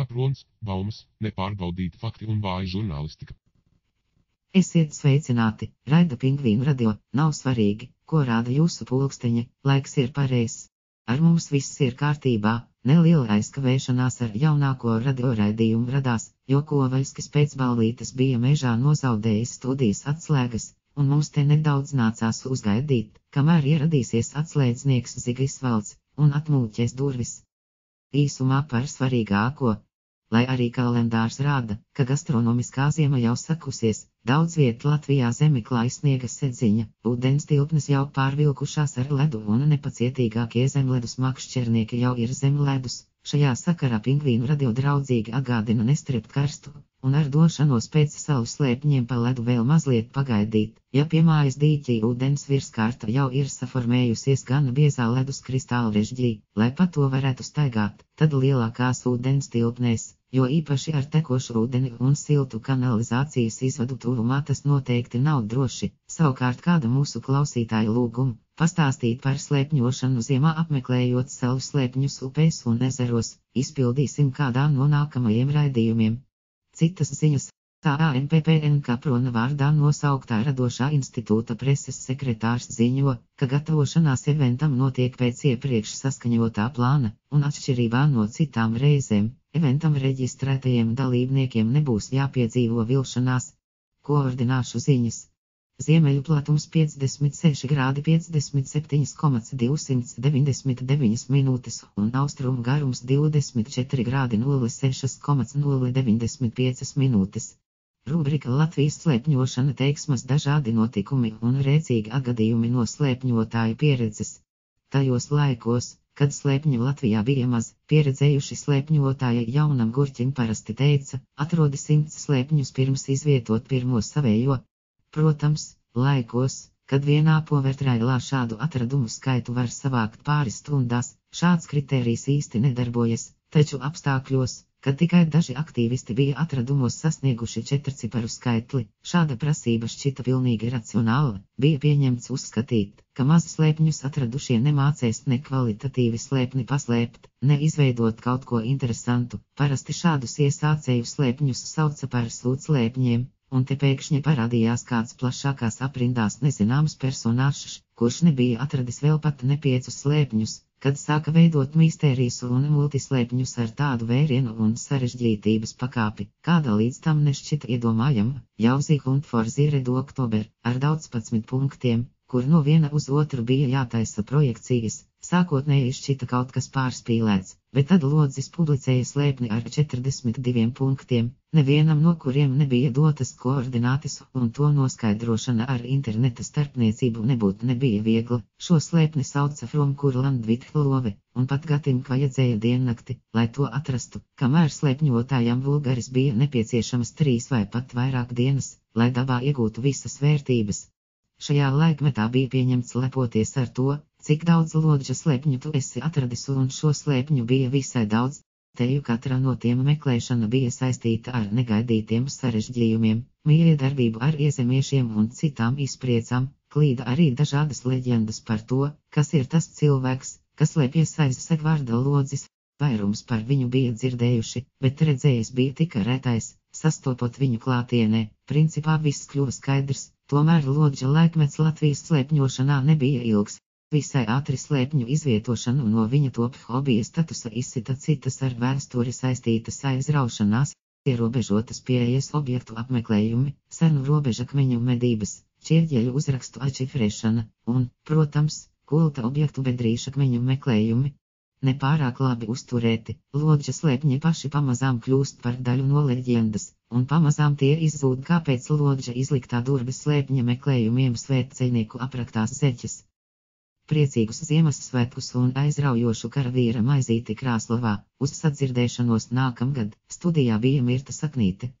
kaprons, baumas, nepārbaudīti fakti un vāja žurnālistika. Esiet sveicināti, raida Pingvīnu radio, nav svarīgi, ko rāda jūsu pulksteņi, laiks ir pareizs. Ar mums viss ir kārtībā, neliela aizkavēšanās ar jaunāko radioraidījumu radās, jo Kovaļskis pēc ballītes bija mežā nozaudējis studijas atslēgas, un mums te nedaudz nācās uzgaidīt, kamēr ieradīsies atslēdznieks Zigis Valds un atmūķēs durvis. Īsumā par svarīgāko. Lai arī kalendārs rāda, ka gastronomiskā ziema jau sakusies, daudz viet Latvijā zemi klāj sniega sedziņa, ūdens tilpnes jau pārvilkušās ar ledu un nepacietīgākie zemledus makšķernieki jau ir zem ledus. Šajā sakarā Pingvīnu radio draudzīgi atgādina nestrept karstu un ar došanos pēc salu slēpņiem pa ledu vēl mazliet pagaidīt, ja pie mājas dīķī ūdens virskārta jau ir saformējusies gan biezā ledus kristālrežģī, lai pa to varētu staigāt, tad lielākās ūdens tilpnēs, jo īpaši ar tekošu ūdeni un siltu kanalizācijas izvadu tuvumā tas noteikti nav droši. Savukārt kāda mūsu klausītāja lūguma pastāstīt par slēpņošanu ziemā apmeklējot salu slēpņus upēs un ezeros, izpildīsim kādā no nākamajiem raidījumiem. Citas ziņas. Tā ANPPN Kaprona vārdā nosauktā radošā institūta preses sekretārs ziņo, ka gatavošanās eventam notiek pēc iepriekš saskaņotā plāna, un atšķirībā no citām reizēm, eventam reģistrētajiem dalībniekiem nebūs jāpiedzīvo vilšanās. Koordināšu ziņas. Ziemeļu platums 56 grādi 57,299 minūtes un austrumu garums 24 grādi 06,095 minūtes. Rubrika Latvijas slēpņošana teiksmas dažādi notikumi un rēcīgi atgadījumi no slēpņotāju pieredzes. Tajos laikos, kad slēpņu Latvijā bija maz, pieredzējuši slēpņotāji jaunam gurķim parasti teica, atrodi 100 slēpņus pirms izvietot pirmo savējo. Protams, laikos, kad vienā povertrailā šādu atradumu skaitu var savākt pāris stundās, šāds kritērijs īsti nedarbojas, taču apstākļos, kad tikai daži aktīvisti bija atradumos sasnieguši 4-ciparu skaitli, šāda prasība šķita pilnīgi racionāla, bija pieņemts uzskatīt, ka maz slēpņus atradušie nemācēs ne kvalitatīvi slēpni paslēpt, ne izveidot kaut ko interesantu, parasti šādus iesācēju slēpņus sauca par sūdslēpņiem. Un te pēkšņi parādījās kāds plašākās aprindās nezināms personāžs, kurš nebija atradis vēl pat ne 5 slēpņus, kad sāka veidot mistērijas un multislēpņus ar tādu vērienu un sarežģītības pakāpi, kāda līdz tam nešķita iedomājama, Jauzī un Forzīredu Oktober, ar 12 punktiem, kur no viena uz otru bija jātaisa projekcijas. Sākotnēji šķita kaut kas pārspīlēts, bet tad Lodzis publicēja slēpni ar 42 punktiem, nevienam no kuriem nebija dotas koordinātes, un to noskaidrošana ar interneta starpniecību nebija viegla. Šo slēpni sauca From Kurland Vithlove, un pat Gatim vajadzēja diennakti, lai to atrastu, kamēr slēpņotājam vulgaris bija nepieciešamas 3 vai pat vairāk dienas, lai dabā iegūtu visas vērtības. Šajā laikmetā bija pieņemts lepoties ar to, cik daudz Lodža slēpņu tu esi atradis, un šo slēpņu bija visai daudz, teju katra no tiem meklēšana bija saistīta ar negaidītiem sarežģījumiem, miedarbību ar iezemiešiem un citām izpriecām, klīda arī dažādas leģendas par to, kas ir tas cilvēks, kas slēpjas aiz segvārda Lodzis. Vairums par viņu bija dzirdējuši, bet redzējis bija tik retais, sastopot viņu klātienē, principā viss kļuva skaidrs, tomēr Lodža laikmets Latvijas slēpņošanā nebija ilgs. Visai ātri slēpņu izvietošanu no viņa top hobija statusa izsita citas ar vēsturi saistītas aizraušanās, ierobežotas pieejas objektu apmeklējumi, senu robežakmeņu medības, ķieģeļu uzrakstu atšifrēšana un, protams, kulta objektu bedrīšakmeņu meklējumi. Nepārāk labi uzturēti, Lodža slēpņi paši pamazām kļūst par daļu no leģendas, un pamazām tie izzūd kā pēc Lodža izliktā durvis slēpņa meklējumiem svētceļnieku apraktās zeķes. Priecīgus Ziemassvētkus un aizraujošu karavīra maizīti Krāslavā, uz sadzirdēšanos nākamgad. Studijā bija Mirta Saknīte.